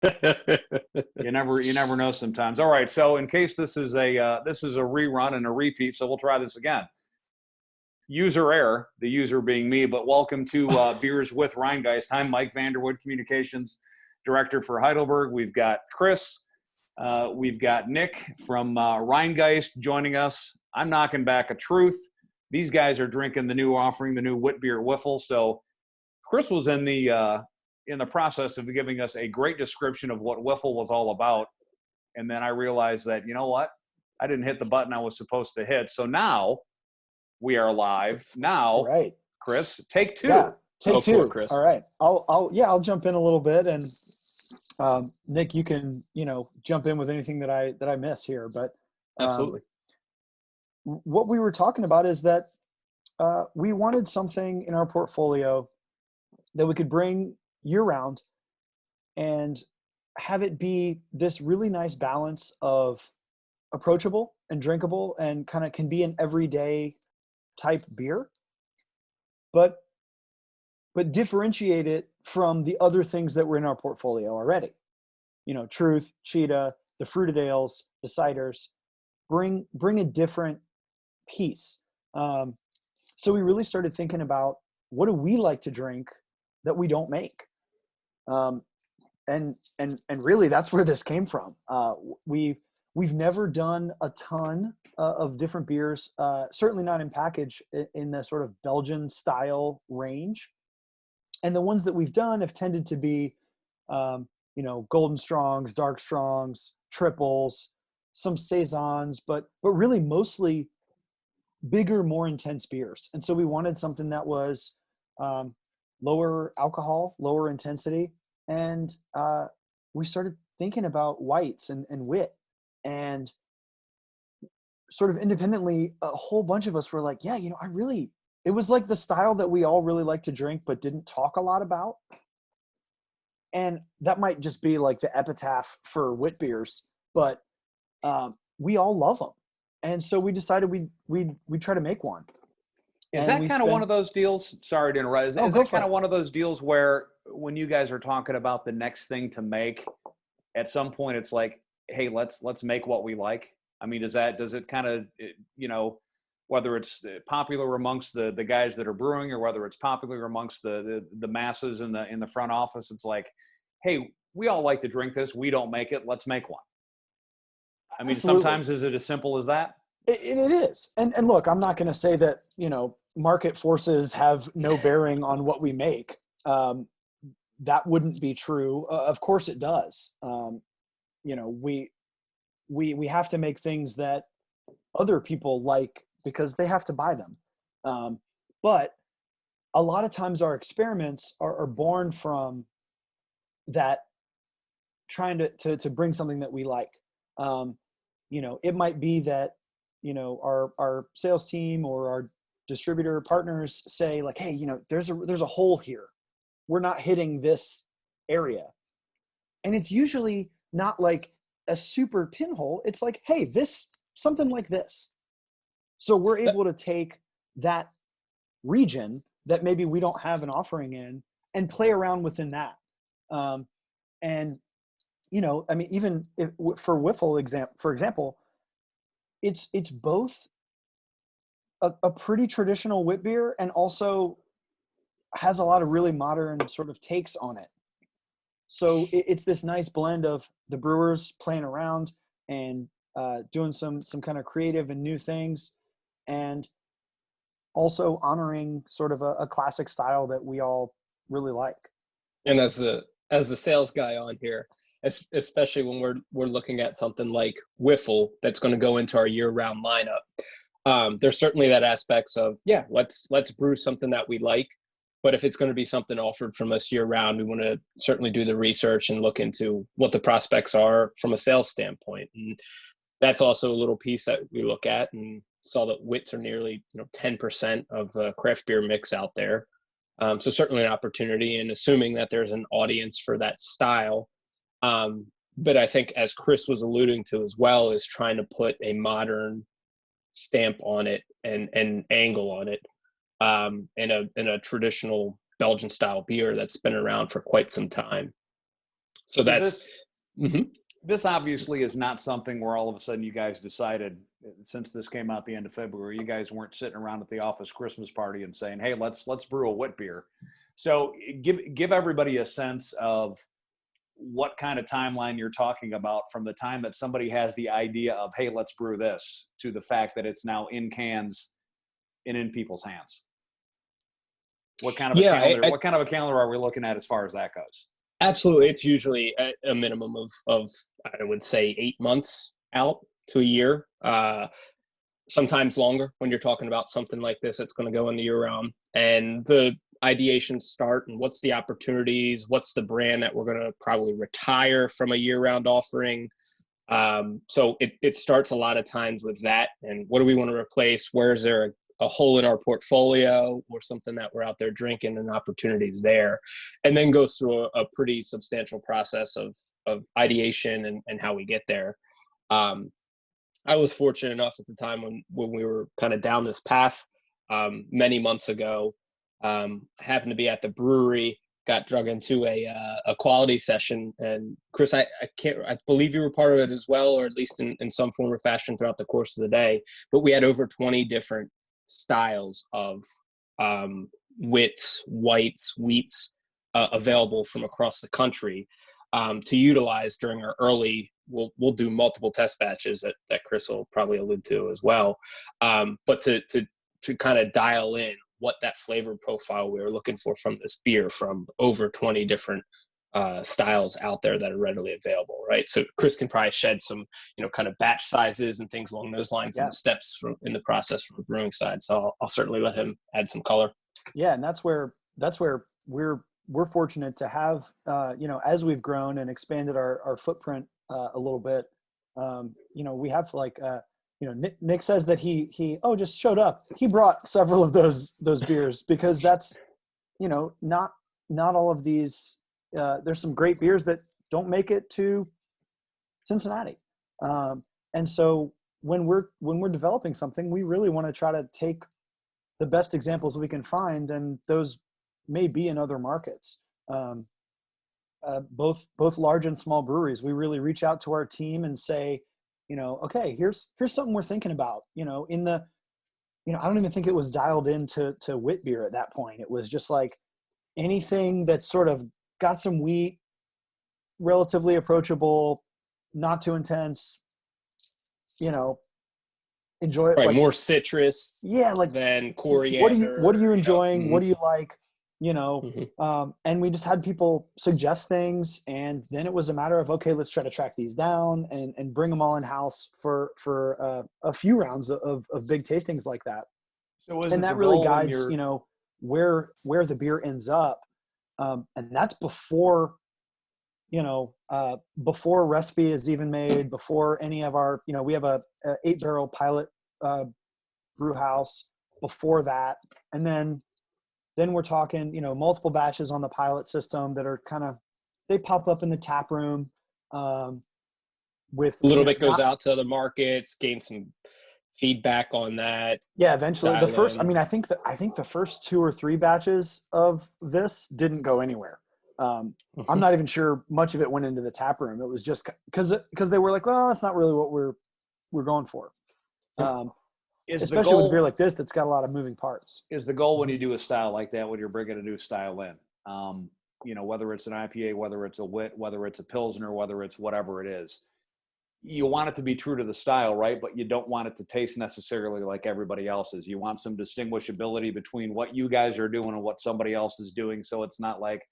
You never know sometimes. All right, so in case this is a rerun and a repeat, so we'll try this again. User error, the user being me, but welcome to Beers with Rhinegeist. I'm Mike Vander, Communications Director for Heidelberg. We've got Chris, we've got Nick from Rhinegeist joining us. I'm knocking back a truth. These guys are drinking the new offering, the new wit beer Whiffle. So Chris was in the process of giving us a great description of what Whiffle was all about. And then I realized that, you know what? I didn't hit the button I was supposed to hit. So now we are live. Now, right. Chris, take two. Yeah, take two. Chris. All right. I'll jump in a little bit, and Nick, you can, jump in with anything that I miss here. But absolutely. What we were talking about is that we wanted something in our portfolio that we could bring year round and have it be this really nice balance of approachable and drinkable and kind of can be an everyday type beer, but differentiate it from the other things that were in our portfolio already. Truth, Cheetah, the fruited ales, the ciders, bring a different piece. So we really started thinking about, what do we like to drink that we don't make? And really that's where this came from. We've never done a ton of different beers, certainly not in package in the sort of Belgian style range. And the ones that we've done have tended to be, golden strongs, dark strongs, triples, some saisons, but really mostly bigger, more intense beers. And so we wanted something that was lower alcohol, lower intensity. And we started thinking about whites and wit. And sort of independently, a whole bunch of us were like, yeah, it was like the style that we all really like to drink, but didn't talk a lot about. And that might just be like the epitaph for wit beers, but we all love them. And so we decided we'd try to make one. Is that kind of one of those deals? Sorry to interrupt. Is that kind of one of those deals where when you guys are talking about the next thing to make, at some point it's like, hey, let's make what we like? I mean, does it kind of, whether it's popular amongst the guys that are brewing or whether it's popular amongst the masses in the front office, it's like, hey, we all like to drink this. We don't make it. Let's make one. I mean, Absolutely. Sometimes is it as simple as that? It is. And look, I'm not going to say that, market forces have no bearing on what we make. That wouldn't be true. Of course it does. We have to make things that other people like because they have to buy them. But a lot of times our experiments are born from that, trying to bring something that we like. It might be that, our sales team or our distributor partners say like, hey, there's a hole here. We're not hitting this area. And it's usually not like a super pinhole. It's like, hey, something like this. So we're able to take that region that maybe we don't have an offering in and play around within that. Even for Whiffle for example, it's both a pretty traditional wit beer and also has a lot of really modern sort of takes on it. So it's this nice blend of the brewers playing around and doing some kind of creative and new things, and also honoring sort of a classic style that we all really like. And as the sales guy on here, especially when we're looking at something like Whiffle that's going to go into our year-round lineup, there's certainly that aspects of, yeah, let's brew something that we like. But if it's going to be something offered from us year-round, we want to certainly do the research and look into what the prospects are from a sales standpoint. And that's also a little piece that we look at, and saw that wits are nearly 10% of the craft beer mix out there. So certainly an opportunity, and assuming that there's an audience for that style. But I think, as Chris was alluding to as well, is trying to put a modern stamp on it and angle on it, in a traditional Belgian style beer that's been around for quite some time. So that's, this obviously is not something where all of a sudden you guys decided, since this came out the end of February, you guys weren't sitting around at the office Christmas party and saying, hey, let's brew a wit beer. So give everybody a sense of what kind of timeline you're talking about from the time that somebody has the idea of, hey, let's brew this, to the fact that it's now in cans and in people's hands. What kind of a calendar? What kind of a calendar are we looking at as far as that goes? Absolutely, it's usually a minimum of I would say 8 months out to a year. Sometimes longer when you're talking about something like this that's going to go in the year round. And the ideations start, and what's the opportunities? What's the brand that we're going to probably retire from a year-round offering? So it starts a lot of times with that, and what do we want to replace? Where is there a hole in our portfolio or something that we're out there drinking and opportunities there, and then goes through a pretty substantial process of ideation and how we get there. I was fortunate enough at the time when we were kind of down this path many months ago. I happened to be at the brewery, got drug into a quality session, and Chris, I believe you were part of it as well, or at least in some form or fashion throughout the course of the day. But we had over 20 different styles of wits, whites, wheats available from across the country to utilize during our early. We'll do multiple test batches that Chris will probably allude to as well, but to kind of dial in what that flavor profile we were looking for from this beer, from over 20 different styles out there that are readily available, right? So Chris can probably shed some, kind of batch sizes and things along those lines, and the steps in the process from the brewing side. So I'll certainly let him add some color. Yeah, and that's where we're fortunate to have, as we've grown and expanded our footprint a little bit, we have Nick says that he just showed up. He brought several of those beers because that's, not all of these, there's some great beers that don't make it to Cincinnati. And so when we're developing something, we really want to try to take the best examples we can find, and those may be in other markets. Both large and small breweries, we really reach out to our team and say, okay, here's something we're thinking about. I don't even think it was dialed into wit beer at that point. It was just like anything that's sort of got some wheat, relatively approachable, not too intense. Enjoy it. Right, like, more citrus. Yeah, like than coriander. What are you enjoying? What do you like? Mm-hmm. And we just had people suggest things, and then it was a matter of, okay, let's try to track these down and bring them all in house for a few rounds of big tastings like that. So and that really guides, where the beer ends up. And that's before, before recipe is even made, before any of our, we have a 8-barrel pilot brew house before that. And then we're talking, multiple batches on the pilot system that are they pop up in the tap room. With a little bit goes out to other markets, gain some feedback on that. Yeah, eventually the first, I think the first 2 or 3 batches of this didn't go anywhere. I'm not even sure much of it went into the tap room. It was just because they were like, well, that's not really what we're going for. Especially with a beer like this that's got a lot of moving parts. Is the goal when you do a style like that, when you're bringing a new style in, whether it's an IPA, whether it's a wit, whether it's a Pilsner, whether it's whatever it is, you want it to be true to the style, right? But you don't want it to taste necessarily like everybody else's. You want some distinguishability between what you guys are doing and what somebody else is doing. So it's not like,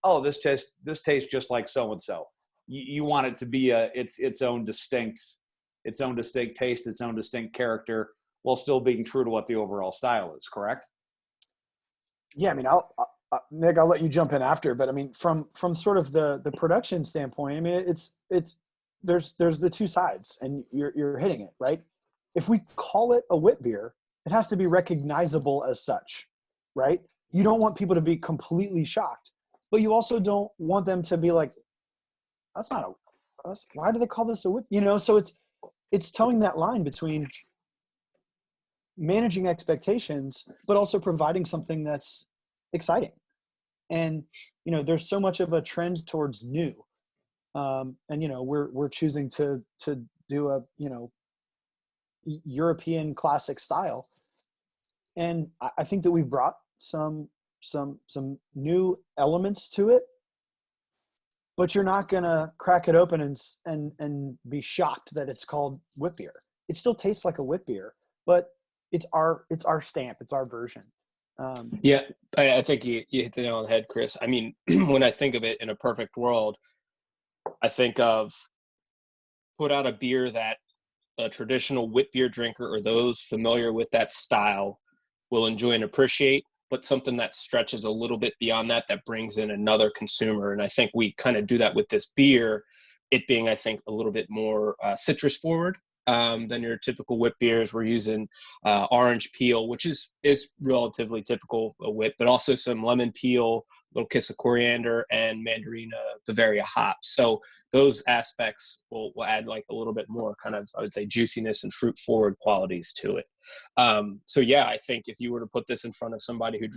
oh, this tastes just like so-and-so. You want it to be its own distinct taste, its own distinct character, while still being true to what the overall style is, correct? Yeah, Nick, I'll let you jump in after, but from sort of the production standpoint, it's there's the two sides, and you're hitting it, right? If we call it a wit beer, it has to be recognizable as such, right? You don't want people to be completely shocked, but you also don't want them to be like, why do they call this a wit? So it's towing that line between managing expectations, but also providing something that's exciting. And, there's so much of a trend towards new. And we're choosing to do a European classic style. And I think that we've brought some new elements to it, but you're not gonna crack it open and be shocked that it's called wit beer. It still tastes like a wit beer, but it's our stamp, it's our version. Yeah, I think you hit the nail on the head, Chris. I mean, when I think of it in a perfect world, I think of put out a beer that a traditional wit beer drinker or those familiar with that style will enjoy and appreciate, but something that stretches a little bit beyond that, that brings in another consumer. And I think we kind of do that with this beer, it being, I think, a little bit more citrus forward than your typical wit beers. We're using orange peel, which is relatively typical of wit, but also some lemon peel, a little kiss of coriander, and mandarina Bavaria hops. So those aspects will add like a little bit more kind of, I would say, juiciness and fruit forward qualities to it. So yeah, I think if you were to put this in front of somebody who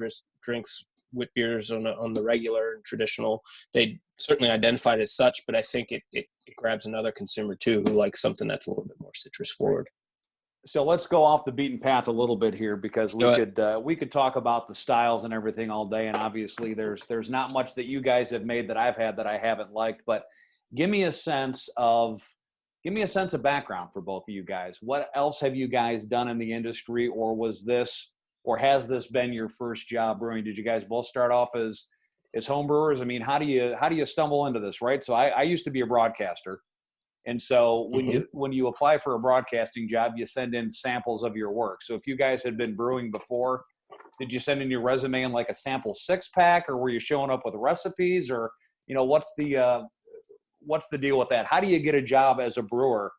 drinks wit beers on the regular and traditional, they certainly identify it as such, but I think it grabs another consumer too who likes something that's a little bit more citrus forward. So let's go off the beaten path a little bit here, because we could talk about the styles and everything all day, and obviously there's not much that you guys have made that I've had that I haven't liked. But give me a sense of background for both of you guys. What else have you guys done in the industry, or has this been your first job brewing? Did you guys both start off as home brewers? I mean, how do you stumble into this, right? So I used to be a broadcaster. And so when you apply for a broadcasting job, you send in samples of your work. So if you guys had been brewing before, did you send in your resume in like a sample 6-pack, or were you showing up with recipes, or what's the deal with that? How do you get a job as a brewer?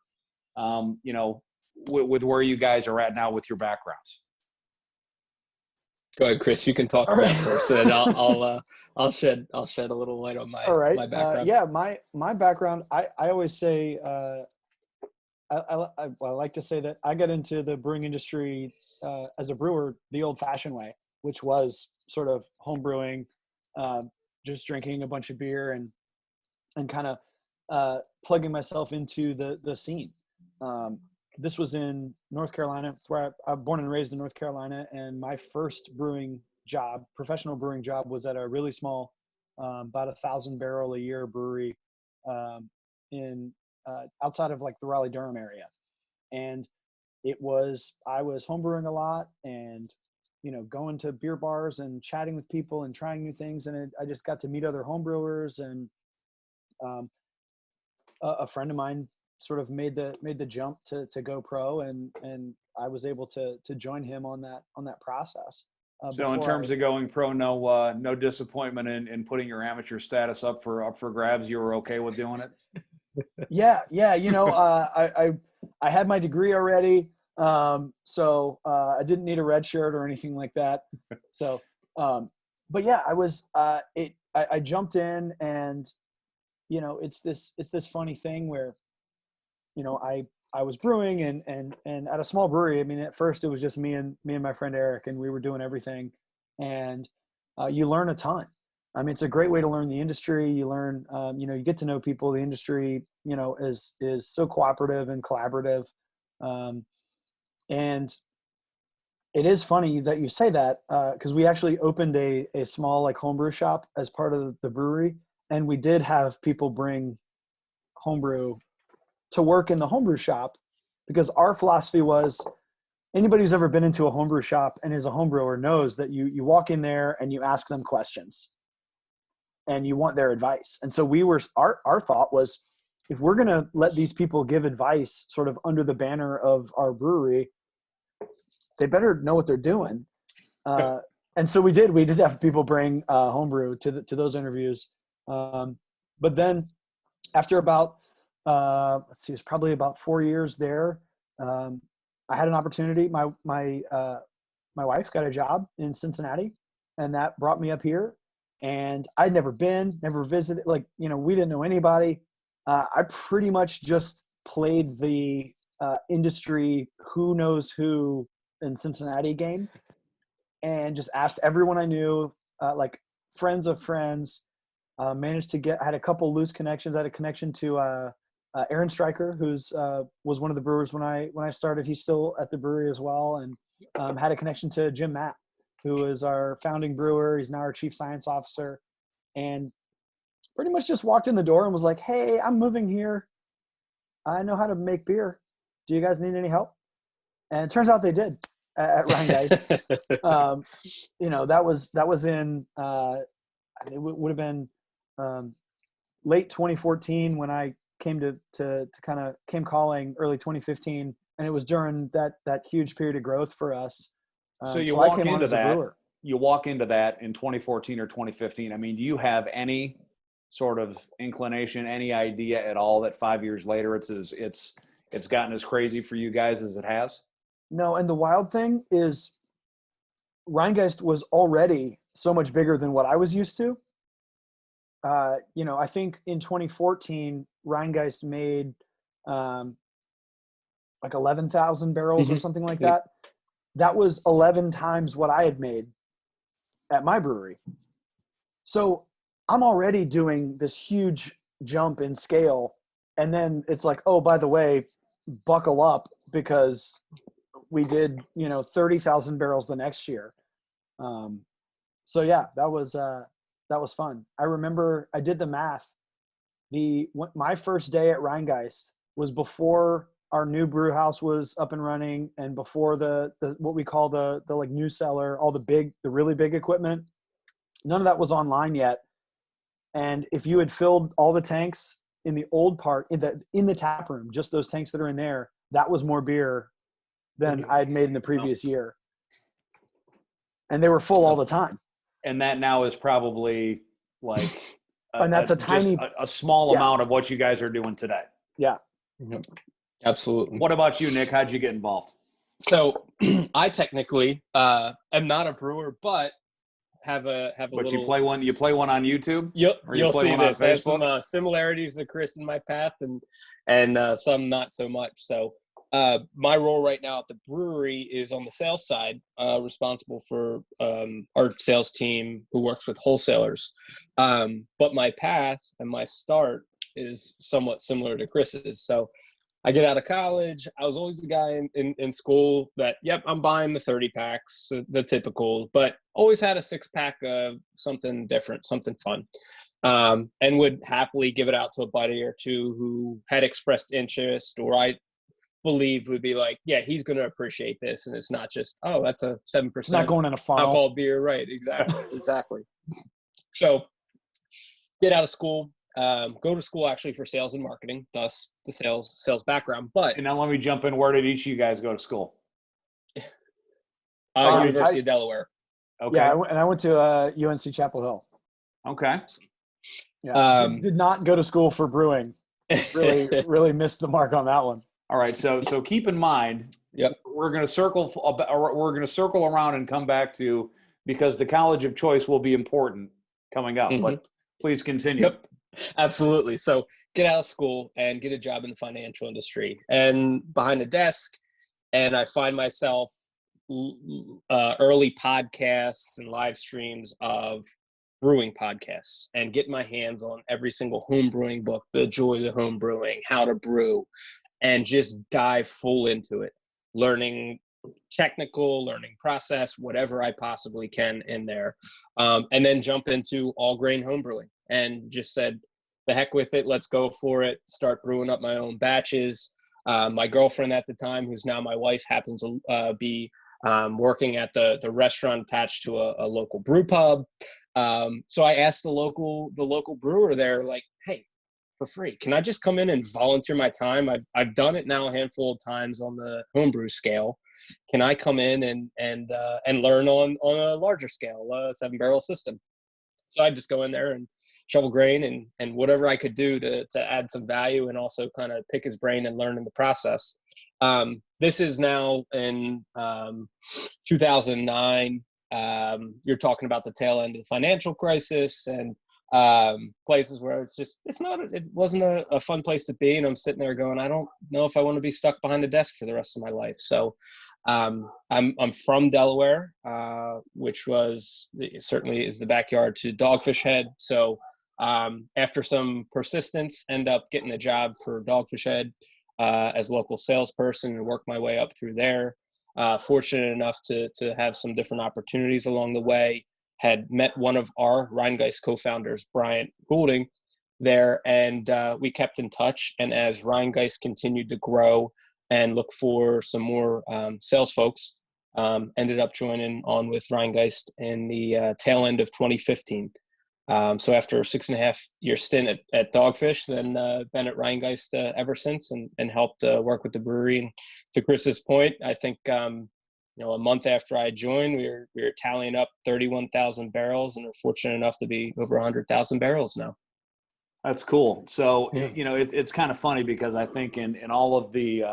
With where you guys are at now with your backgrounds. Go ahead, Chris. You can talk to that first, and I'll shed a little light on my my background. Yeah, my background. I always say I like to say that I got into the brewing industry as a brewer the old-fashioned way, which was sort of home brewing, just drinking a bunch of beer and kind of plugging myself into the scene. This was in North Carolina. It's where I'm born and raised in North Carolina. And my first professional brewing job, was at a really small, about 1,000 barrel a year brewery in outside of like the Raleigh-Durham area. And I was homebrewing a lot, and going to beer bars and chatting with people and trying new things. And I just got to meet other homebrewers, and a friend of mine sort of made the jump to go pro, and I was able to join him on that process. So in terms of going pro, no disappointment in putting your amateur status up for grabs. You were okay with doing it? Yeah. I had my degree already, so I didn't need a red shirt or anything like that. So, but yeah, I jumped in, and it's this funny thing where I was brewing and at a small brewery. I mean, at first it was just me and my friend Eric, and we were doing everything. And you learn a ton. I mean, it's a great way to learn the industry. You learn, you get to know people. The industry, is so cooperative and collaborative. And it is funny that you say that, because we actually opened a small like homebrew shop as part of the brewery, and we did have people bring homebrew to work in the homebrew shop, because our philosophy was, anybody who's ever been into a homebrew shop and is a homebrewer knows that you walk in there and you ask them questions and you want their advice. And so our thought was, if we're going to let these people give advice sort of under the banner of our brewery, they better know what they're doing. And so we did have people bring homebrew to those interviews. But then after about, it was probably about 4 years there. I had an opportunity. My wife got a job in Cincinnati, and that brought me up here. And I'd never visited. Like, we didn't know anybody. I pretty much just played the industry who knows who in Cincinnati game, and just asked everyone I knew, like friends of friends, Managed to had a couple loose connections. I had a connection to Aaron Stryker, who's was one of the brewers when I started. He's still at the brewery as well, and had a connection to Jim Matt, who is our founding brewer. He's now our chief science officer, and pretty much just walked in the door and was like, "Hey, I'm moving here. I know how to make beer. Do you guys need any help?" And it turns out they did at Rhinegeist. That was in it would have been late 2014 when I came to kind of came calling early 2015, and it was during that huge period of growth for us. So you I walk came on into as a that. brewer. You walk into that in 2014 or 2015. I mean, do you have any sort of inclination, any idea at all that 5 years later it's gotten as crazy for you guys as it has? No, and the wild thing is Rhinegeist was already so much bigger than what I was used to. I think in 2014, Rhinegeist made like 11,000 barrels or something like that. That was 11 times what I had made at my brewery. So I'm already doing this huge jump in scale. And then it's like, oh, by the way, buckle up because we did, 30,000 barrels the next year. So yeah, that was fun. I remember I did the math. My first day at Rhinegeist was before our new brew house was up and running, and before the what we call the like new cellar, all the really big equipment. None of that was online yet. And if you had filled all the tanks in the old part in the tap room, just those tanks that are in there, that was more beer than I had made in the previous year. And they were full all the time. And that now is probably like and that's a small amount of what you guys are doing today. Yeah. Absolutely. What about you, Nick? How'd you get involved? So I technically am not a brewer, but have a little. You play one. You play one on YouTube. Yep, you'll see this. There's Facebook? some similarities to Chris in my path, and some not so much. So my role right now at the brewery is on the sales side, responsible for our sales team who works with wholesalers. But my path and my start is somewhat similar to Chris's. So I get out of college. I was always the guy in school that, yep, I'm buying the 30 packs, the typical, but always had a 6-pack of something different, something fun, and would happily give it out to a buddy or two who had expressed interest, or I believe would be like, yeah, he's going to appreciate this. And it's not just, oh, that's a 7% it's not going in a funnel. alcohol beer. Right. Exactly. So get out of school. Go to school actually for sales and marketing, thus the sales background. But and now let me jump in. Where did each of you guys go to school? University of Delaware. Okay. Yeah, and I went to UNC Chapel Hill. Okay. Yeah. Did not go to school for brewing. Really missed the mark on that one. All right. So keep in mind. Yep. We're going to circle around and come back to, because the college of choice will be important coming up. But please continue. Yep. Absolutely. So get out of school and get a job in the financial industry and behind a desk. And I find myself early podcasts and live streams of brewing podcasts and get my hands on every single home brewing book, The Joy of Home Brewing, How to Brew, and just dive full into it, learning technical, learning process, whatever I possibly can in there. And then jump into all grain home brewing and just said, the heck with it. Let's go for it. Start brewing up my own batches. My girlfriend at the time, who's now my wife, happens to be working at the restaurant attached to a local brew pub. So I asked the local brewer there, like, hey, for free, can I just come in and volunteer my time? I've done it now a handful of times on the homebrew scale. Can I come in and learn on a larger scale, a 7-barrel system? So I'd just go in there and shovel grain and whatever I could do to add some value and also kind of pick his brain and learn in the process. This is now in 2009. You're talking about the tail end of the financial crisis and places where it wasn't a fun place to be. And I'm sitting there going, I don't know if I want to be stuck behind a desk for the rest of my life. So I'm from Delaware, which certainly is the backyard to Dogfish Head. So After some persistence, end up getting a job for Dogfish Head as local salesperson and work my way up through there. Fortunate enough to have some different opportunities along the way. Had met one of our Rhinegeist co-founders, Bryant Goulding, there, and we kept in touch. And as Rhinegeist continued to grow and look for some more sales folks, ended up joining on with Rhinegeist in the tail end of 2015. So after a 6.5-year stint at Dogfish, then been at Rhinegeist ever since, and helped work with the brewery. And to Chris's point, I think a month after I joined, we were tallying up 31,000 barrels, and we're fortunate enough to be over 100,000 barrels now. That's cool. So, Yeah. it's kind of funny because I think in all of the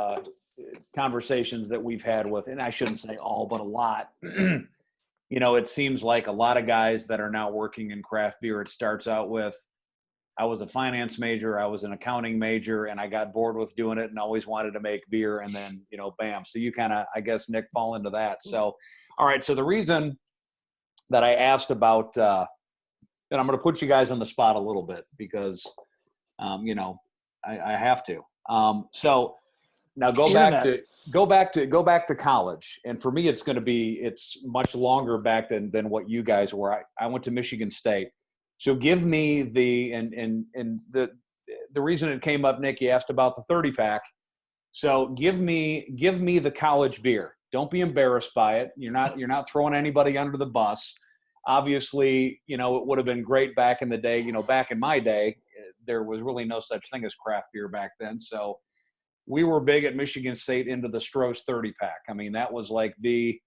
conversations that we've had with, and I shouldn't say all, but a lot, it seems like a lot of guys that are now working in craft beer, it starts out with, I was a finance major, I was an accounting major, and I got bored with doing it and always wanted to make beer. And then, bam. So you kind of, I guess, Nick, fall into that. So, all right. So the reason that I asked about, and I'm going to put you guys on the spot a little bit because, I have to. So now go back to college. And for me, it's much longer back than what you guys were. I went to Michigan State. So give me the reason it came up, Nick, you asked about the 30-pack. So give me the college beer. Don't be embarrassed by it. You're not throwing anybody under the bus. Obviously, it would have been great back in the day. Back in my day, there was really no such thing as craft beer back then. So we were big at Michigan State into the Stroh's 30-pack. I mean, that was like the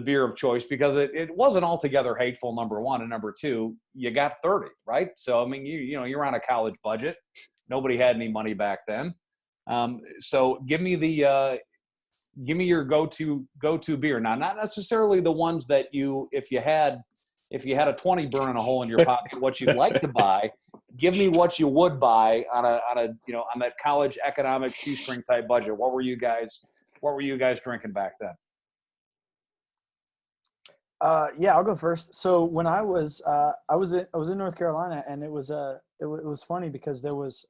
beer of choice because it wasn't altogether hateful, number one. And number two, you got 30, right? So, I mean, you're on a college budget. Nobody had any money back then. So give me your go-to beer. Now, not necessarily the ones that if you had a 20 burning a hole in your pocket, what you'd like to buy. Give me what you would buy on that college economic shoestring type budget. What were you guys drinking back then? Yeah, I'll go first. So when I was in North Carolina, and it was funny because there was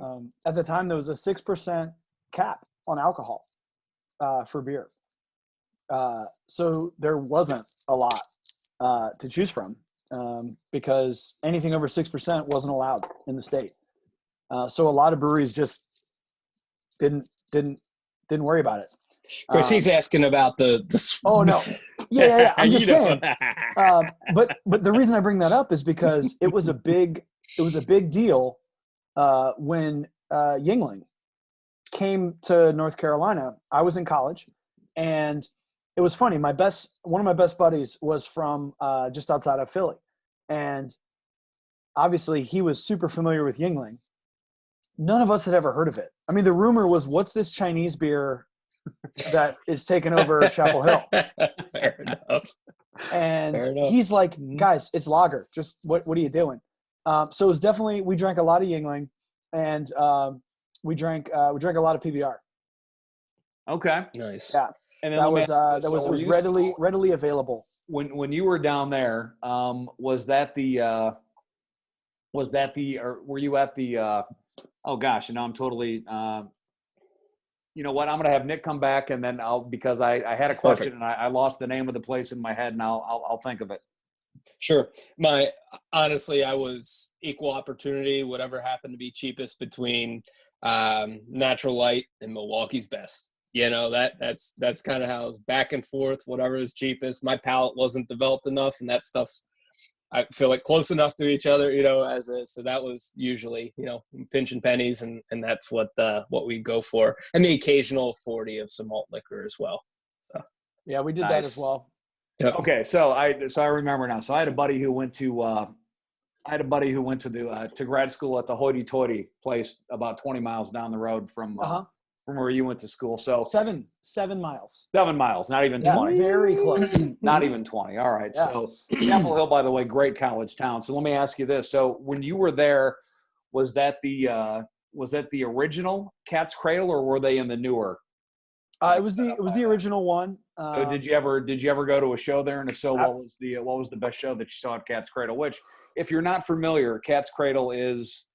at the time there was a 6% cap on alcohol for beer. So there wasn't a lot to choose from because anything over 6% wasn't allowed in the state. So a lot of breweries just didn't worry about it. Of course, he's asking about the. Oh no, yeah. I'm just saying. But the reason I bring that up is because it was a big deal when Yuengling came to North Carolina. I was in college, and it was funny. One of my best buddies was from just outside of Philly, and obviously he was super familiar with Yuengling. None of us had ever heard of it. I mean, the rumor was, "What's this Chinese beer that is taking over Chapel Hill?" Fair enough. And he's like, "Guys, it's lager. Just what are you doing?" So it was definitely, we drank a lot of Yuengling, and we drank a lot of PBR. Okay, nice. Yeah, and then that was readily available. When you were down there, was that the or were you at the? Oh gosh, I'm totally. You know what? I'm going to have Nick come back, and then because I had a question. Perfect. And I lost the name of the place in my head, and I'll think of it. Sure. Honestly, I was equal opportunity, whatever happened to be cheapest between Natural Light and Milwaukee's Best. That's kind of how it was back and forth, whatever is cheapest. My palate wasn't developed enough, and that stuff's, I feel like, close enough to each other, so that was usually, pinching pennies, and that's what we'd go for. And the occasional 40 of some malt liquor as well. So yeah, we did that as well. Yep. Okay. So I remember now. So I had a buddy who went to to grad school at the Hoity Toity place about 20 miles down the road from where you went to school. So 7 miles. 7 miles, not even 20. Very close. Not even 20. All right. Yeah. So Chapel Hill, by the way, great college town. So let me ask you this. So when you were there, was that the original Cat's Cradle, or were they in the newer? It was the original one. So did you ever go to a show there? And if so, what was the best show that you saw at Cat's Cradle? Which, if you're not familiar, Cat's Cradle is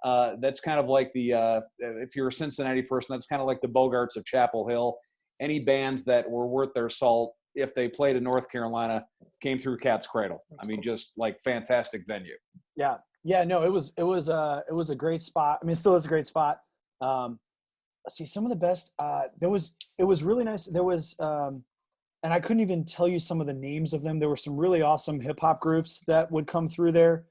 that's kind of like the if you're a Cincinnati person, that's kind of like the Bogarts of Chapel Hill. Any bands that were worth their salt, if they played in North Carolina, came through Cat's Cradle. That's cool. Just like fantastic venue. Yeah. No, it was a great spot. I mean, it still is a great spot. Let's see, some of the best. It was really nice. There was, and I couldn't even tell you some of the names of them. There were some really awesome hip hop groups that would come through there.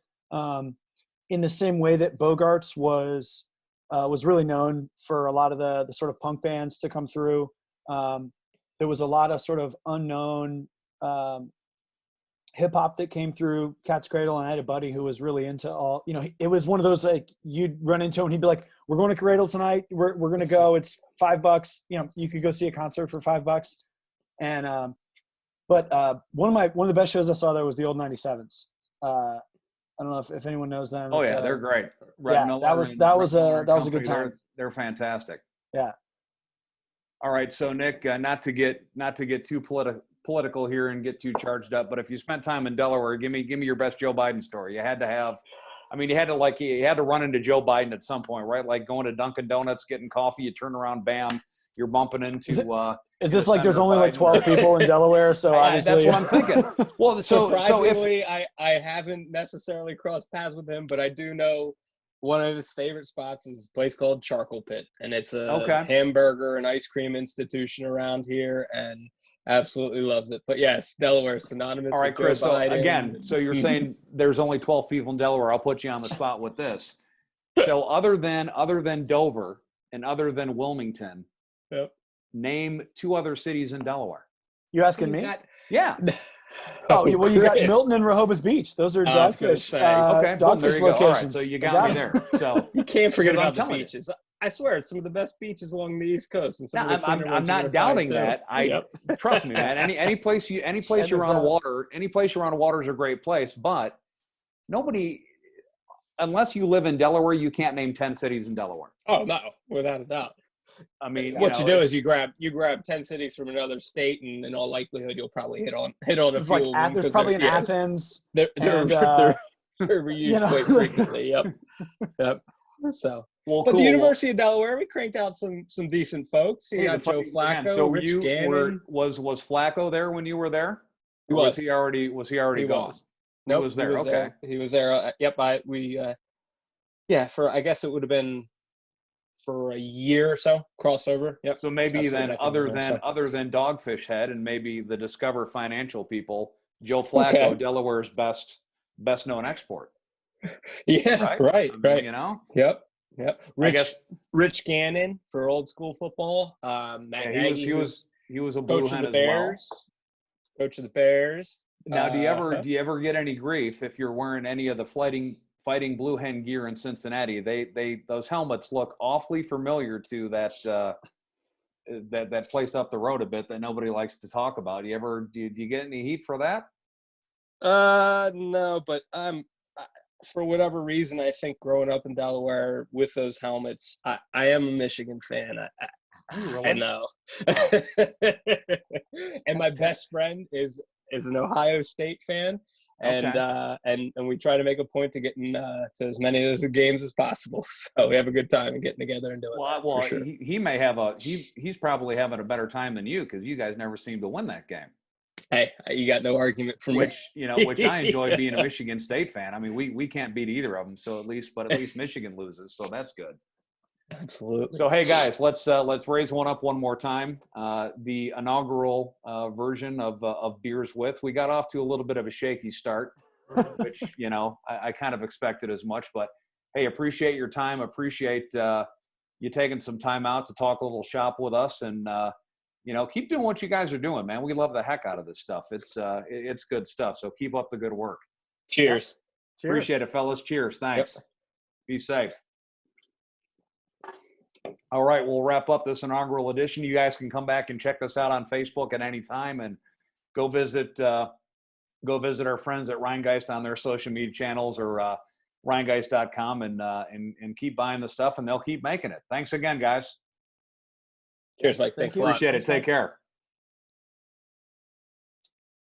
In the same way that Bogarts was really known for a lot of the sort of punk bands to come through. There was a lot of sort of unknown hip hop that came through Cat's Cradle, and I had a buddy who was really into all. It was one of those like you'd run into him and he'd be like, "We're going to Cradle tonight. We're going to go. It's $5. You could go see a concert for $5." And but one of the best shows I saw there was the Old 97s. I don't know if anyone knows them. Oh yeah, they're great. Red Miller that was a good time. They're fantastic. Yeah. All right, so Nick, not to get too political here and get too charged up, but if you spent time in Delaware, give me your best Joe Biden story. You had to run into Joe Biden at some point, right? Like going to Dunkin' Donuts, getting coffee, you turn around, bam, you're bumping into. Is this like there's only Biden. Like 12 people in Delaware? So obviously, that's what I'm thinking. Well, surprisingly, I haven't necessarily crossed paths with him, but I do know one of his favorite spots is a place called Charcoal Pit, and it's a hamburger and ice cream institution around here, and absolutely loves it. But yes, Delaware is synonymous. All right, with Chris. Joe Biden. So again, so you're saying there's only 12 people in Delaware. I'll put you on the spot with this. So other than Dover and other than Wilmington, yep. Name 2 other cities in Delaware. You asking me? Yeah. Well, you got Milton and Rehoboth Beach. Those are dogfish. Dogfish locations. All right, so you got me there. So you can't forget about the beaches. I swear, it's some of the best beaches along the East Coast. And I'm not doubting that. Trust me, man. Any place you're on water, any place you're on water is a great place. But nobody, unless you live in Delaware, you can't name 10 cities in Delaware. Oh no, without a doubt. I mean, what you do is you grab 10 cities from another state, and in all likelihood, you'll probably hit on a few. Like, there's probably an Athens. They're reused quite frequently. Yep. So, well, but the University of Delaware, we cranked out some decent folks. You got Joe Flacco, so Rich Gannon. Was Flacco there when you were there? He was. He already gone? No, he was there. Okay. He was there. Yep. For I guess it would have been for a year or so crossover. Yep. So maybe then other than Dogfish Head and maybe the Discover Financial people, Joe Flacco, Delaware's best known export. Yeah, right. Yep. Rich Gannon for old school football. He was a Blue Hen as well. Coach of the Bears. Now, do you ever get any grief if you're wearing any of the fighting Blue Hen gear in Cincinnati? Those helmets look awfully familiar to that place up the road a bit that nobody likes to talk about. Do you get any heat for that? No, but for whatever reason, I think growing up in Delaware with those helmets, I am a Michigan fan. I know. And my best friend is an Ohio State fan. And we try to make a point to get to as many of those games as possible. So we have a good time and getting together and doing that. Well, for sure. He may have he's probably having a better time than you because you guys never seem to win that game. Hey, you got no argument from which I enjoy being a Michigan State fan. I mean, we can't beat either of them, so at least Michigan loses, so that's good. Absolutely. So hey guys, let's raise one up one more time. The inaugural version of Beers With. We got off to a little bit of a shaky start, which I kind of expected as much. But hey, appreciate your time. Appreciate you taking some time out to talk a little shop with us, and keep doing what you guys are doing, man. We love the heck out of this stuff. It's good stuff. So keep up the good work. Cheers. Cheers. Appreciate it, fellas. Cheers. Thanks. Yep. Be safe. All right, we'll wrap up this inaugural edition. You guys can come back and check us out on Facebook at any time, and go visit our friends at Rhinegeist on their social media channels or Rhinegeist.com and keep buying the stuff, and they'll keep making it. Thanks again, guys. Cheers, Mike. Thanks a lot. Appreciate it. Take care.